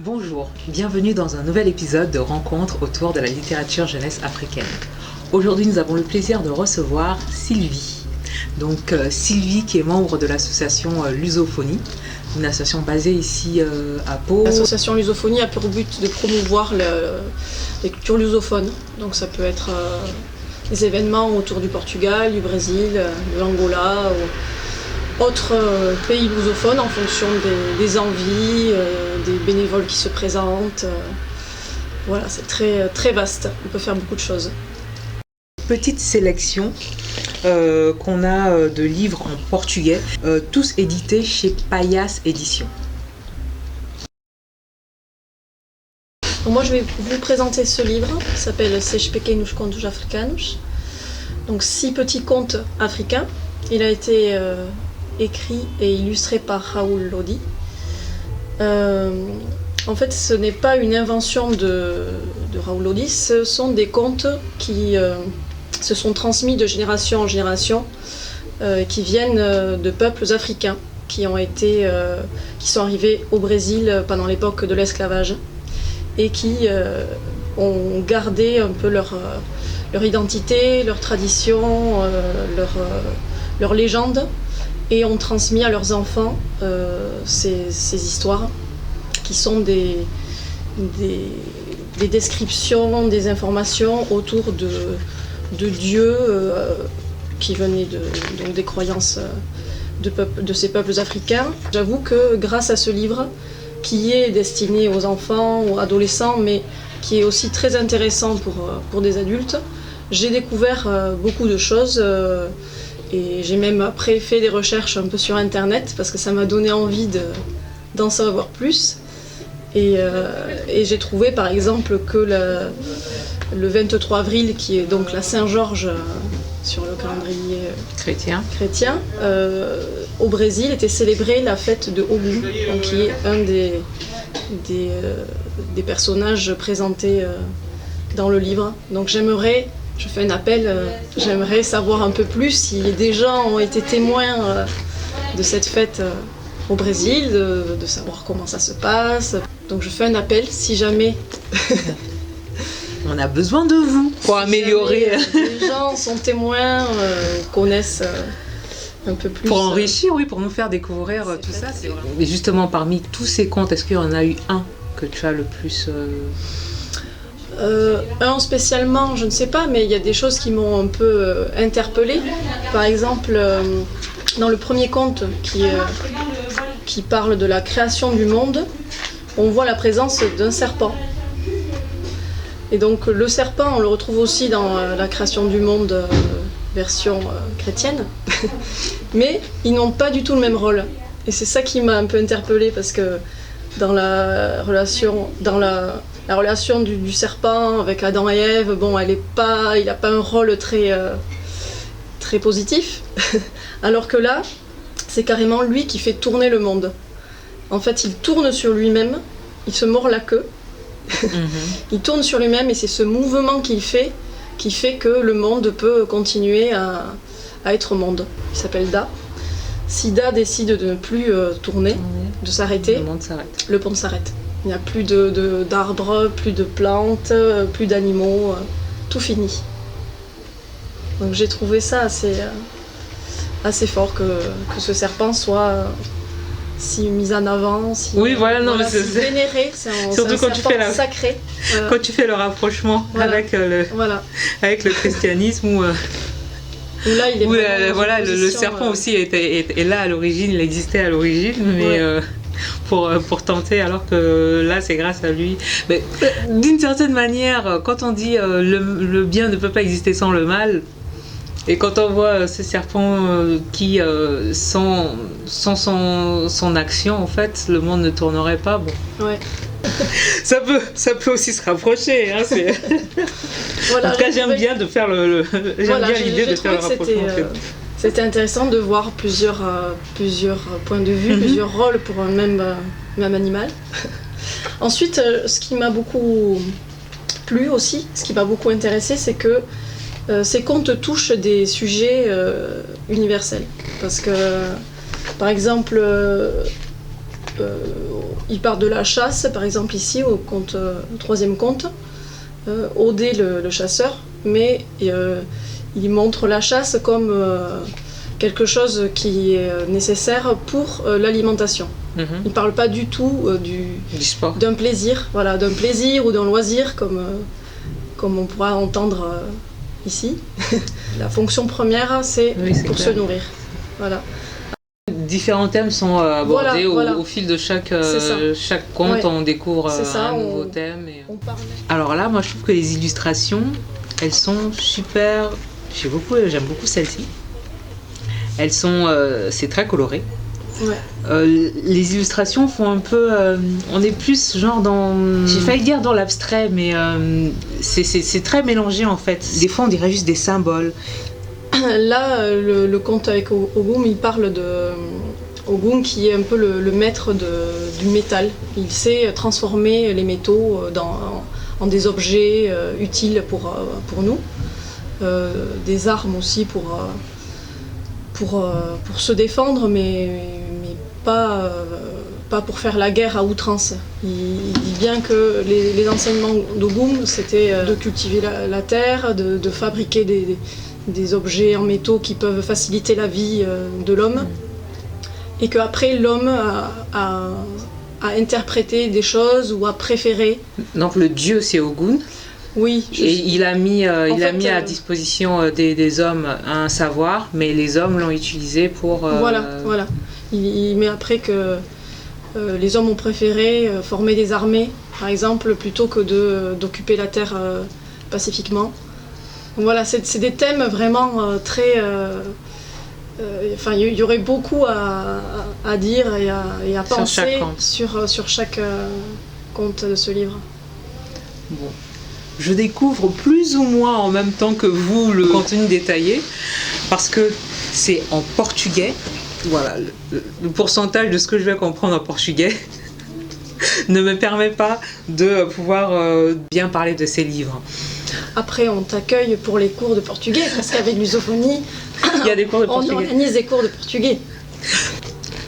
Bonjour, bienvenue dans un nouvel épisode de Rencontres autour de la littérature jeunesse africaine. Aujourd'hui, nous avons le plaisir de recevoir Sylvie. Donc Sylvie qui est membre de l'association Lusophonie, une association basée ici à Pau. L'association Lusophonie a pour but de promouvoir les cultures lusophones. Donc ça peut être des événements autour du Portugal, du Brésil, de l'Angola, ou autres pays lusophones en fonction des envies, des bénévoles qui se présentent. Voilà, c'est très, très vaste, on peut faire beaucoup de choses. Petite sélection qu'on a de livres en portugais, tous édités chez Paias Éditions. Donc moi je vais vous présenter ce livre, qui s'appelle Seis Pequenos Contos Africanos, donc 6 petits contes africains. Il a été écrit et illustré par Raoul Lodi. En fait, ce n'est pas une invention de Raoul Lodi, ce sont des contes qui se sont transmis de génération en génération, qui viennent de peuples africains qui sont arrivés au Brésil pendant l'époque de l'esclavage et qui ont gardé un peu leur identité, leur tradition, leur légende, et ont transmis à leurs enfants ces histoires qui sont des descriptions, des informations autour de dieux qui venaient donc des croyances de ces peuples africains. J'avoue que grâce à ce livre, qui est destiné aux enfants, aux adolescents, mais qui est aussi très intéressant pour des adultes, j'ai découvert beaucoup de choses et j'ai même après fait des recherches un peu sur internet parce que ça m'a donné envie d'en savoir plus. Et j'ai trouvé par exemple que le 23 avril, qui est donc la Saint-Georges sur le calendrier chrétien, au Brésil était célébrée la fête de Ogum, donc qui est un des personnages présentés dans le livre. Donc je fais un appel, j'aimerais savoir un peu plus si des gens ont été témoins de cette fête au Brésil, de savoir comment ça se passe. Donc je fais un appel, si jamais on a besoin de vous pour améliorer. Les gens sont témoins, connaissent un peu plus. Pour enrichir, oui, pour nous faire découvrir tout ça. Mais justement, parmi tous ces contes, est-ce qu'il y en a eu un que tu as le plus un spécialement, je ne sais pas, mais il y a des choses qui m'ont un peu interpellée. Par exemple, dans le premier conte qui parle de la création du monde, on voit la présence d'un serpent. Et donc le serpent, on le retrouve aussi dans la création du monde version chrétienne, mais ils n'ont pas du tout le même rôle. Et c'est ça qui m'a un peu interpellée, parce que dans la relation du serpent avec Adam et Ève, bon, il n'a pas un rôle très positif, alors que là, c'est carrément lui qui fait tourner le monde. En fait, il tourne sur lui-même, il se mord la queue, il tourne sur lui-même, et c'est ce mouvement qu'il fait qui fait que le monde peut continuer à être monde. Il s'appelle Da. Si Da décide de ne plus tourner, de s'arrêter, le monde s'arrête. Il n'y a plus d'arbres, plus de plantes, plus d'animaux, tout fini. Donc j'ai trouvé ça assez fort que ce serpent soit si mis en avant, si vénéré. Surtout quand tu fais sacré. Quand tu fais le rapprochement avec le christianisme où là, le serpent aussi est là à l'origine, il existait à l'origine, mais pour tenter, alors que là c'est grâce à lui. Mais d'une certaine manière, quand on dit le bien ne peut pas exister sans le mal, et quand on voit ce serpent qui, sans son action, en fait, le monde ne tournerait pas. Bon. Ouais. Ça peut aussi se rapprocher. Hein, voilà, en tout cas, j'aime bien de faire j'aime bien l'idée de faire le rapprochement. C'était intéressant de voir plusieurs points de vue, plusieurs rôles pour un même animal. Ensuite, ce qui m'a beaucoup plu aussi, ce qui m'a beaucoup intéressé, c'est que ces contes touchent des sujets universels. Parce que, par exemple, il part de la chasse, par exemple ici, au troisième conte, Odé le chasseur, mais il montre la chasse comme quelque chose qui est nécessaire pour l'alimentation. Il ne parle pas du tout d'un plaisir, voilà, d'un plaisir ou d'un loisir comme on pourra entendre ici. La fonction première, c'est pour clair. Se nourrir. Voilà. Différents thèmes sont abordés au fil de chaque conte, on découvre un nouveau thème. Alors là, moi je trouve que les illustrations, elles sont super. J'aime beaucoup celle-ci. Elles sont, c'est très coloré. Ouais. Les illustrations font un peu, on est plus genre dans, j'ai failli dire dans l'abstrait, mais c'est très mélangé en fait. Des fois on dirait juste des symboles. Là, le conte avec Ogum, il parle de Ogum qui est un peu le maître du métal. Il sait transformer les métaux en des objets utiles pour nous, des armes aussi pour se défendre, mais pas pour faire la guerre à outrance. Il dit bien que les enseignements d'Ogum, c'était de cultiver la terre, de fabriquer des objets en métaux qui peuvent faciliter la vie de l'homme, et qu'après l'homme a interprété des choses ou a préféré. Donc le dieu c'est Ogun. Oui. Et il a mis à disposition des hommes un savoir, mais les hommes l'ont utilisé pour... Voilà. Il met après que les hommes ont préféré former des armées, par exemple, plutôt que d'occuper la terre pacifiquement. Voilà, c'est des thèmes vraiment très... il y aurait beaucoup à dire et à penser sur chaque conte de ce livre. Bon. Je découvre plus ou moins en même temps que vous le contenu détaillé, parce que c'est en portugais. Voilà, le pourcentage de ce que je vais comprendre en portugais ne me permet pas de pouvoir bien parler de ces livres. Après, on t'accueille pour les cours de portugais, parce qu'avec l'usophonie, il y a des cours de portugais. On organise des cours de portugais.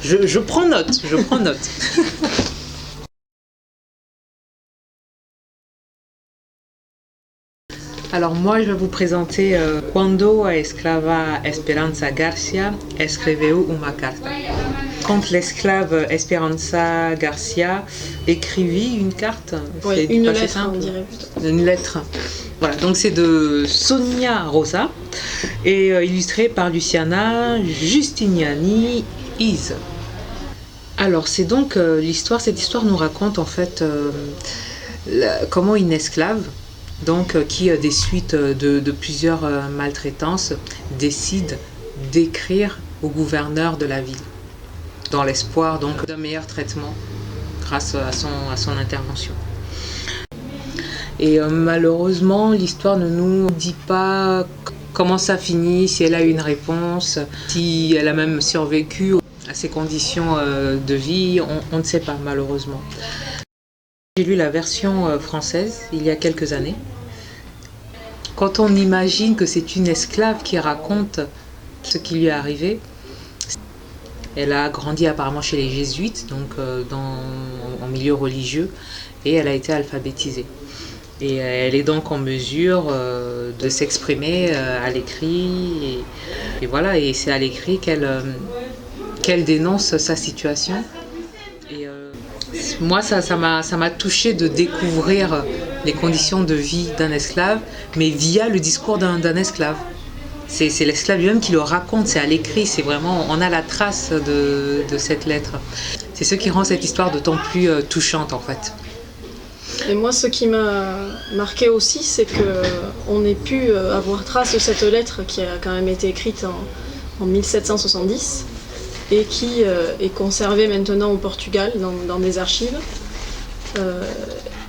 Je prends note. Alors moi, je vais vous présenter Quando a esclava Esperanza Garcia escreveu uma carta. Quand l'esclave Esperanza Garcia écrivit une carte, oui, une lettre, on dirait plutôt. Une lettre. Voilà, donc c'est de Sonia Rosa et illustré par Luciana Giustiniani Is. Alors c'est donc cette histoire nous raconte en fait comment une esclave, donc qui des suites de plusieurs maltraitances, décide d'écrire au gouverneur de la ville, dans l'espoir donc d'un meilleur traitement grâce à son intervention. Et malheureusement, l'histoire ne nous dit pas comment ça finit, si elle a eu une réponse, si elle a même survécu à ces conditions de vie, on ne sait pas malheureusement. J'ai lu la version française il y a quelques années. Quand on imagine que c'est une esclave qui raconte ce qui lui est arrivé, elle a grandi apparemment chez les jésuites, donc en milieu religieux, et elle a été alphabétisée. Et elle est donc en mesure de s'exprimer à l'écrit, et voilà, et c'est à l'écrit qu'elle dénonce sa situation. Et moi, ça m'a touchée de découvrir les conditions de vie d'un esclave, mais via le discours d'un esclave. C'est l'esclave lui-même qui le raconte, c'est à l'écrit, c'est vraiment, on a la trace de cette lettre. C'est ce qui rend cette histoire d'autant plus touchante en fait. Et moi, ce qui m'a marqué aussi, c'est qu'on ait pu avoir trace de cette lettre qui a quand même été écrite en 1770 et qui est conservée maintenant au Portugal dans des archives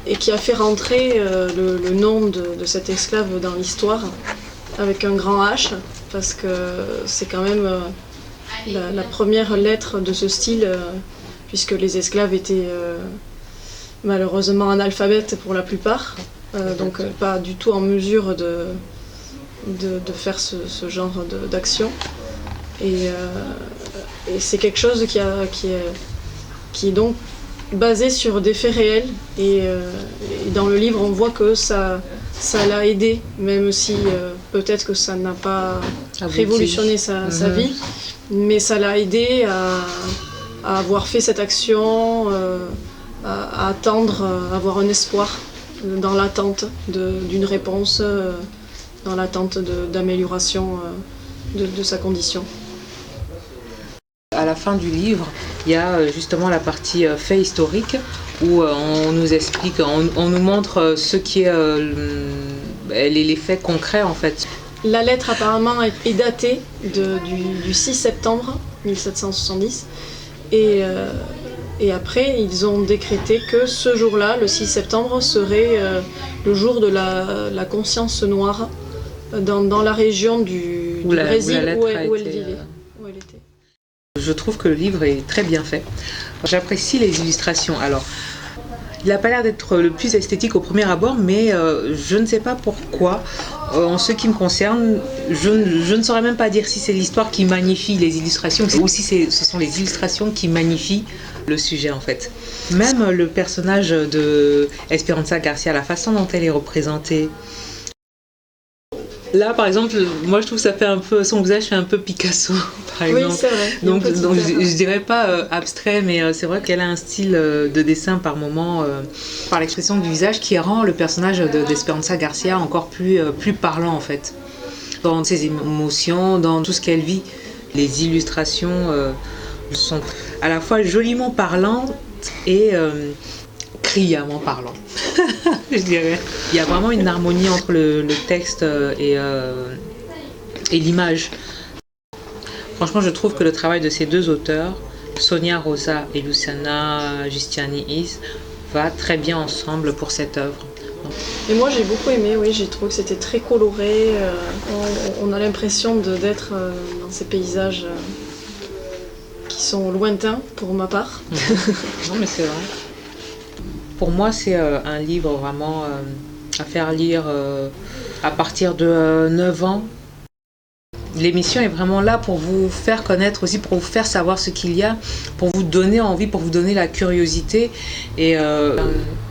et qui a fait rentrer le nom de cet esclave dans l'histoire avec un grand H, parce que c'est quand même la première lettre de ce style, puisque les esclaves étaient malheureusement analphabètes pour la plupart, donc pas du tout en mesure de faire ce genre d'action. Et c'est quelque chose qui est donc basé sur des faits réels. Et dans le livre, on voit que ça l'a aidé, même si peut-être que ça n'a pas révolutionné sa vie, mais ça l'a aidé à avoir fait cette action, à attendre, à avoir un espoir dans l'attente d'une réponse, dans l'attente d'amélioration de sa condition. À la fin du livre, il y a justement la partie fait historique où on nous explique, on nous montre ce qui est les faits concrets en fait. La lettre apparemment est datée du 6 septembre 1770 et après ils ont décrété que ce jour-là, le 6 septembre, serait le jour de la conscience noire dans la région du Brésil où elle vivait. Où elle était. Je trouve que le livre est très bien fait. J'apprécie les illustrations. Alors, il n'a pas l'air d'être le plus esthétique au premier abord, mais je ne sais pas pourquoi. En ce qui me concerne, je ne saurais même pas dire si c'est l'histoire qui magnifie les illustrations ou si ce sont les illustrations qui magnifient le sujet en fait. Même le personnage de Esperanza Garcia, la façon dont elle est représentée. Là, par exemple, moi je trouve que ça fait un peu, son visage fait un peu Picasso, par exemple. Oui, c'est vrai. Donc je dirais pas abstrait, mais c'est vrai qu'elle a un style de dessin par moment, par l'expression du visage, qui rend le personnage d'Esperanza Garcia encore plus parlant en fait. Dans ses émotions, dans tout ce qu'elle vit, les illustrations sont à la fois joliment parlantes et criamment parlant, je dirais. Il y a vraiment une harmonie entre le texte et l'image. Franchement, je trouve que le travail de ces deux auteurs, Sonia Rosa et Luciana Giustini's, va très bien ensemble pour cette œuvre. Et moi j'ai beaucoup aimé, oui, j'ai trouvé que c'était très coloré. On a l'impression d'être dans ces paysages qui sont lointains pour ma part. Non mais c'est vrai. Pour moi, c'est un livre vraiment à faire lire à partir de 9 ans. L'émission est vraiment là pour vous faire connaître aussi, pour vous faire savoir ce qu'il y a, pour vous donner envie, pour vous donner la curiosité. Et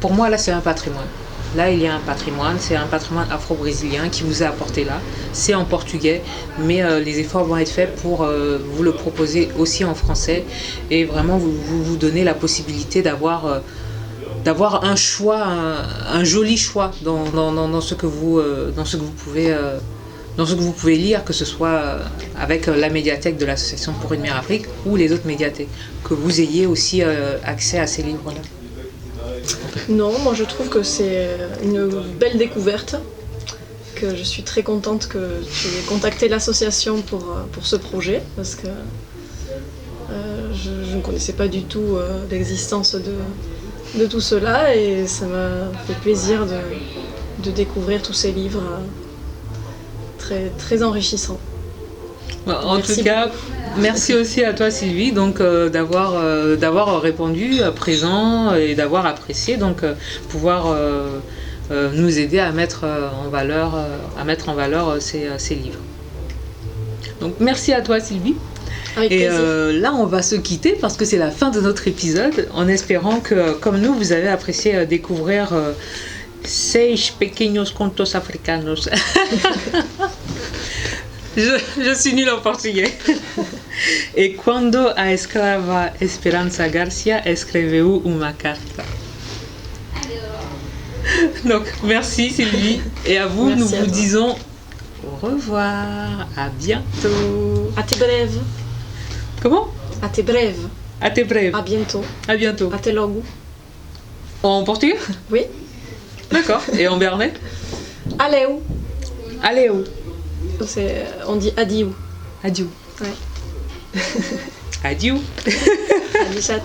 pour moi, là, c'est un patrimoine. Là, il y a un patrimoine, c'est un patrimoine afro-brésilien qui vous est apporté là. C'est en portugais, mais les efforts vont être faits pour vous le proposer aussi en français et vraiment vous donner la possibilité d'avoir un choix, un joli choix dans ce que vous pouvez lire, que ce soit avec la médiathèque de l'Association pour une meilleure Afrique ou les autres médiathèques, que vous ayez aussi accès à ces livres-là. Non, moi je trouve que c'est une belle découverte, que je suis très contente que tu aies contacté l'association pour ce projet, parce que je ne connaissais pas du tout l'existence de tout cela et ça m'a fait plaisir de découvrir tous ces livres très, très enrichissants. En tout cas, merci aussi à toi Sylvie donc, d'avoir répondu présent et d'avoir apprécié, donc pouvoir nous aider à mettre en valeur ces livres. Donc merci à toi Sylvie. Et là, on va se quitter parce que c'est la fin de notre épisode, en espérant que, comme nous, vous avez apprécié découvrir 6 pequeños contos africanos. Je suis nulle en portugais. Et quando a escrava Esperanza Garcia escreveu uma carta. Donc, merci Sylvie. Et à vous, nous vous disons au revoir. À bientôt. Até breve. Comment? Até breve. Até breve. À bientôt. À bientôt. Até logo. En portugais? Oui. D'accord. Et en bernet? Aleu. Aleu. On dit adieu. Adieu. Ouais. Adieu. Adieu chat.